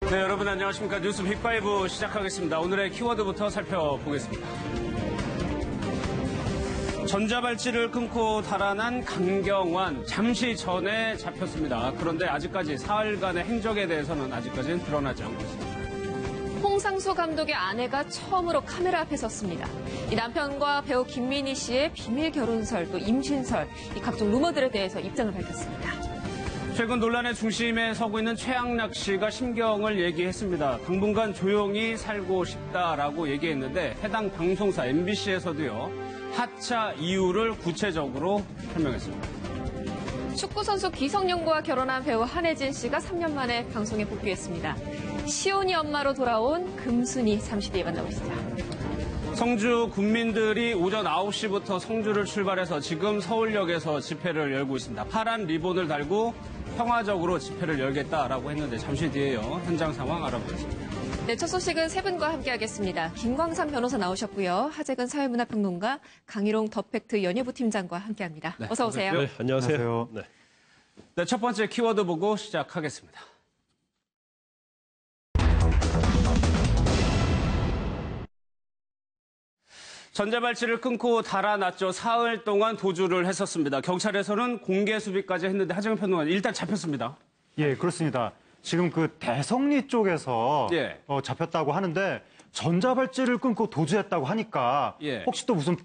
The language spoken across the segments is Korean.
네, 여러분 안녕하십니까. 뉴스 빅5 시작하겠습니다. 오늘의 키워드부터 살펴보겠습니다. 전자발찌를 끊고 달아난 강경환, 잠시 전에 잡혔습니다. 그런데 아직까지 사흘간의 행적에 대해서는 아직까지는 드러나지 않고 있습니다. 홍상수 감독의 아내가 처음으로 카메라 앞에 섰습니다. 이 남편과 배우 김민희 씨의 비밀 결혼설, 또 임신설, 이 각종 루머들에 대해서 입장을 밝혔습니다. 최근 논란의 중심에 서고 있는 최양락 씨가 심경을 얘기했습니다. 당분간 조용히 살고 싶다라고 얘기했는데 해당 방송사 MBC에서도요. 하차 이유를 구체적으로 설명했습니다. 축구선수 기성용과 결혼한 배우 한혜진 씨가 3년 만에 방송에 복귀했습니다. 시온이 엄마로 돌아온 금순이 잠시 뒤에 만나보시죠. 성주 군민들이 오전 9시부터 성주를 출발해서 지금 서울역에서 집회를 열고 있습니다. 파란 리본을 달고 평화적으로 집회를 열겠다라고 했는데 잠시 뒤에요. 현장 상황 알아보겠습니다. 네, 첫 소식은 세 분과 함께하겠습니다. 김광삼 변호사 나오셨고요. 하재근 사회문화평론가, 강희롱 더팩트 연예부 팀장과 함께합니다. 네, 어서 오세요. 네, 안녕하세요. 네, 첫 번째 키워드 보고 시작하겠습니다. 전자발찌를 끊고 달아났죠. 사흘 동안 도주를 했었습니다. 경찰에서는 공개 수비까지 했는데 하재근 평론가 일단 잡혔습니다. 예, 그렇습니다. 지금 그 대성리 쪽에서 예. 잡혔다고 하는데 전자발찌를 끊고 도주했다고 하니까 예. 혹시 또 무슨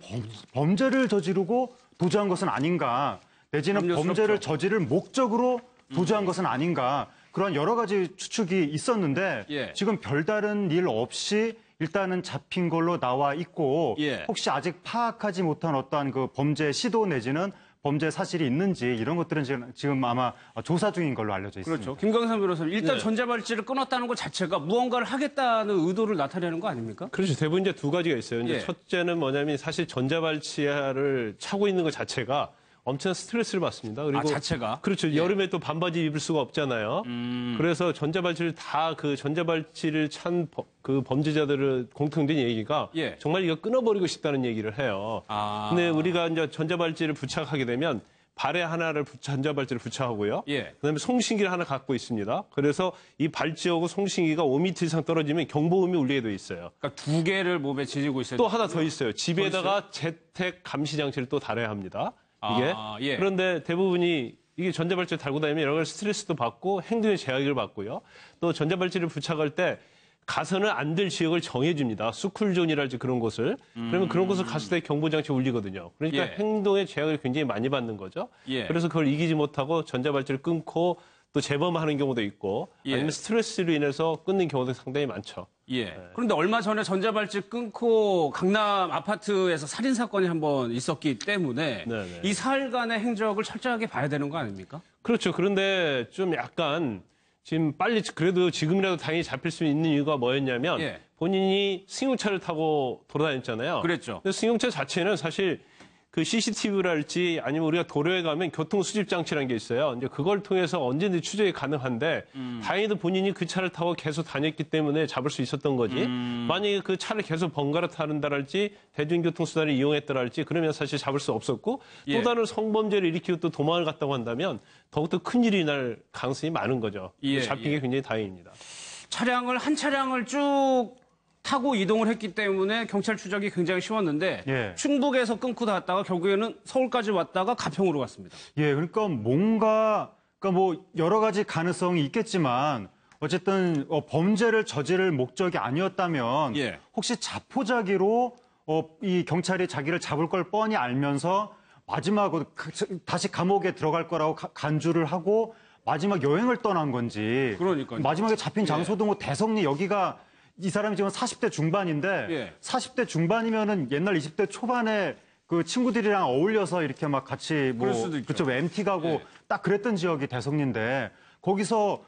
범죄를 저지르고 도주한 것은 아닌가, 내지는 염려스럽죠. 범죄를 저지를 목적으로 도주한 것은 아닌가, 그런 여러 가지 추측이 있었는데 예. 지금 별다른 일 없이 일단은 잡힌 걸로 나와 있고 예. 혹시 아직 파악하지 못한 어떠한 그 범죄 시도 내지는 범죄 사실이 있는지 이런 것들은 지금 아마 조사 중인 걸로 알려져 있습니다. 그렇죠. 김광삼 변호사님, 일단 네. 전자발찌를 끊었다는 것 자체가 무언가를 하겠다는 의도를 나타내는 거 아닙니까? 그렇죠. 대부분 이제 두 가지가 있어요. 이제 예. 첫째는 뭐냐면 사실 전자발찌를 차고 있는 것 자체가 엄청난 스트레스를 받습니다. 그리고 자체가? 그렇죠. 예. 여름에 또 반바지 입을 수가 없잖아요. 그래서 전자발찌를 그 전자발찌를 찬 그 범죄자들의 공통된 얘기가 예. 정말 이거 끊어버리고 싶다는 얘기를 해요. 근데 우리가 이제 전자발찌를 부착하게 되면 발에 하나를 전자발찌를 부착하고요. 예. 그다음에 송신기를 하나 갖고 있습니다. 그래서 이 발찌하고 송신기가 5m 이상 떨어지면 경보음이 울리게 돼 있어요. 그러니까 두 개를 몸에 지니고 있어요. 또 하나 더 있어요. 집에다가 재택 감시 장치를 또 달아야 합니다. 이게. 예. 그런데 대부분이 이게 전자발찌를 달고 다니면 여러 가지 스트레스도 받고 행동에 제약을 받고요. 또 전자발찌를 부착할 때 가서는 안 될 지역을 정해줍니다. 스쿨존이랄지 그런 곳을. 그러면 그런 곳을 갔을 때 경보장치 울리거든요. 그러니까 예. 행동에 제약을 굉장히 많이 받는 거죠. 예. 그래서 그걸 이기지 못하고 전자발찌를 끊고 또 재범하는 경우도 있고 예. 아니면 스트레스로 인해서 끊는 경우도 상당히 많죠. 예. 그런데 얼마 전에 전자발찌 끊고 강남 아파트에서 살인 사건이 한번 있었기 때문에 네네. 이 사흘간의 행적을 철저하게 봐야 되는 거 아닙니까? 그렇죠. 그런데 좀 약간 지금 빨리 그래도 지금이라도 다행히 잡힐 수 있는 이유가 뭐였냐면 예. 본인이 승용차를 타고 돌아다녔잖아요. 그랬죠. 근데 승용차 자체는 사실 그 CCTV랄지 아니면 우리가 도로에 가면 교통 수집 장치라는 게 있어요. 이제 그걸 통해서 언제든지 추적이 가능한데 다행히도 본인이 그 차를 타고 계속 다녔기 때문에 잡을 수 있었던 거지. 만약에 그 차를 계속 번갈아 타는다랄지 대중교통 수단을 이용했더랄지 그러면 사실 잡을 수 없었고 예. 또 다른 성범죄를 일으키고 또 도망을 갔다고 한다면 더욱더 큰일이 날 가능성이 많은 거죠. 예, 잡힌 예. 게 굉장히 다행입니다. 한 차량을 쭉 타고 이동을 했기 때문에 경찰 추적이 굉장히 쉬웠는데 예. 충북에서 끊고 갔다가 결국에는 서울까지 왔다가 가평으로 갔습니다. 예, 그러니까 그러니까 뭐 여러 가지 가능성이 있겠지만 어쨌든 범죄를 저지를 목적이 아니었다면 예. 혹시 자포자기로 이 경찰이 자기를 잡을 걸 뻔히 알면서 마지막으로 다시 감옥에 들어갈 거라고 간주를 하고 마지막 여행을 떠난 건지. 그러니까요. 마지막에 잡힌 예. 장소도 뭐 대성리 여기가 이 사람이 지금 40대 중반인데 예. 40대 중반이면은 옛날 20대 초반에 그 친구들이랑 어울려서 이렇게 막 같이 뭐 그럴 수도 있죠. 그쵸 MT 가고 예. 딱 그랬던 지역이 대성리인데 거기서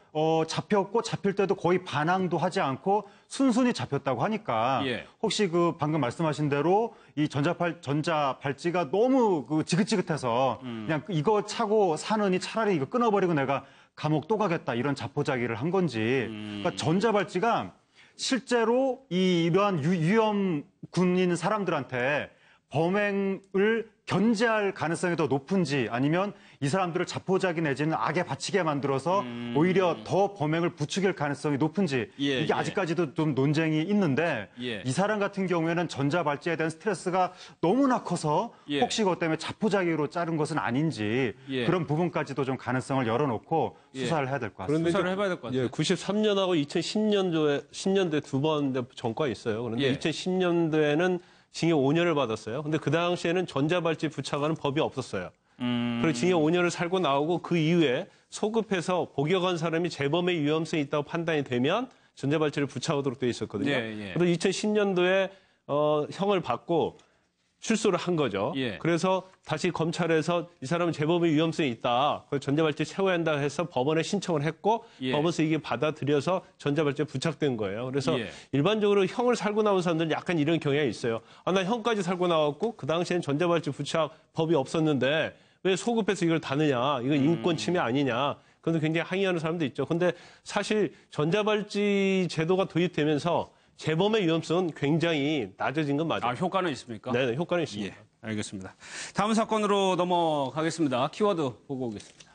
잡혔고 잡힐 때도 거의 반항도 하지 않고 순순히 잡혔다고 하니까 예. 혹시 그 방금 말씀하신 대로 이 전자발찌가 너무 그 지긋지긋해서 그냥 이거 차고 사느니 차라리 이거 끊어버리고 내가 감옥 또 가겠다 이런 자포자기를 한 건지 그러니까 전자발찌가 실제로 이러한 위험 군인 사람들한테 범행을 견제할 가능성이 더 높은지 아니면 이 사람들을 자포자기 내지는 악에 바치게 만들어서 오히려 더 범행을 부추길 가능성이 높은지 예, 이게 예. 아직까지도 좀 논쟁이 있는데 예. 이 사람 같은 경우에는 전자발찌에 대한 스트레스가 너무나 커서 예. 혹시 그것 때문에 자포자기로 자른 것은 아닌지 예. 그런 부분까지도 좀 가능성을 열어놓고 수사를 해야 될 것 같습니다. 수사를 해봐야 될 것 같아요. 예, 93년하고 1010년도에 두 번 전과가 있어요. 그런데 예. 2010년도에는 징역 5년을 받았어요. 근데 그 당시에는 전자발찌 부착하는 법이 없었어요. 그리고 징역 5년을 살고 나오고 그 이후에 소급해서 복역한 사람이 재범의 위험성이 있다고 판단이 되면 전자발찌를 부착하도록 돼 있었거든요. 예, 예. 그래서 2010년도에 형을 받고 출소를 한 거죠. 예. 그래서 다시 검찰에서 이 사람은 재범의 위험성이 있다. 그래서 전자발찌 채워야 한다 해서 법원에 신청을 했고 예. 법원에서 이게 받아들여서 전자발찌에 부착된 거예요. 그래서 예. 일반적으로 형을 살고 나온 사람들은 약간 이런 경향이 있어요. 아, 나 형까지 살고 나왔고 그 당시에는 전자발찌 부착 법이 없었는데 왜 소급해서 이걸 다느냐. 이건 인권 침해 아니냐. 그런데 굉장히 항의하는 사람도 있죠. 근데 사실 전자발찌 제도가 도입되면서 재범의 위험성은 굉장히 낮아진 건 맞아요. 아, 효과는 있습니까? 네, 효과는 있습니다. 예, 알겠습니다. 다음 사건으로 넘어가겠습니다. 키워드 보고 오겠습니다.